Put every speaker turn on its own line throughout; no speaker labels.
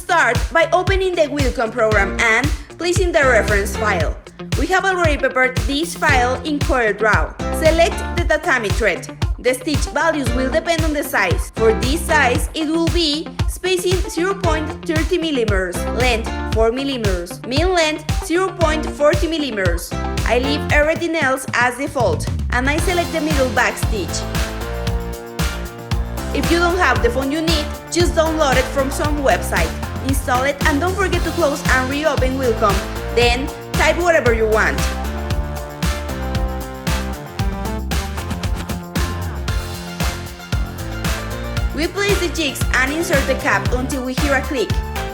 Start by opening the Wilcom program and placing the reference file. We have already prepared this file in CorelDRAW. Select the tatami thread. The stitch values will depend on the size. For this size, it will be spacing 0.30 mm, length 4 mm, mean length 0.40 mm. I leave everything else as default, and I select the middle back stitch. If you don't have the font you need, just download it from some website. Install it and don't forget to close and reopen Wilcom. Then type whatever you want. We place the jigs and insert the cap until we hear a click.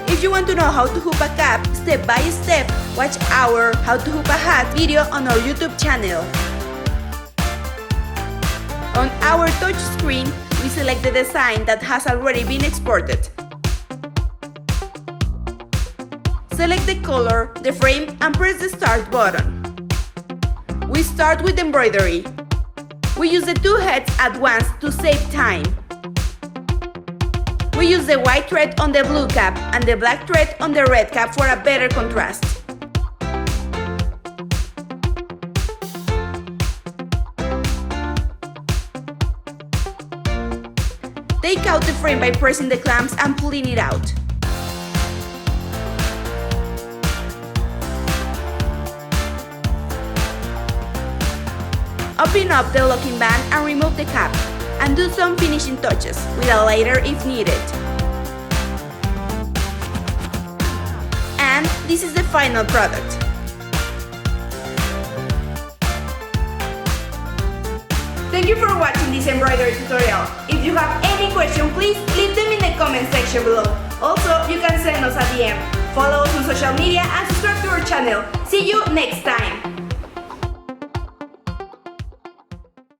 If you want to know how to hoop a cap step by step, watch our How to Hoop a Hat video on our YouTube channel. On our touch screen, we select the design that has already been exported. Select the color, the frame, and press the Start button. We start with embroidery. We use the two heads at once to save time. We use the white thread on the blue cap and the black thread on the red cap for a better contrast. Take out the frame by pressing the clamps and pulling it out. Open up the locking band and remove the cap, and do some finishing touches, with a lighter if needed. And this is the final product. Thank you for watching this embroidery tutorial. If you have any question, please leave them in the comment section below. Also, you can send us a DM. Follow us on social media and subscribe to our channel. See you next time!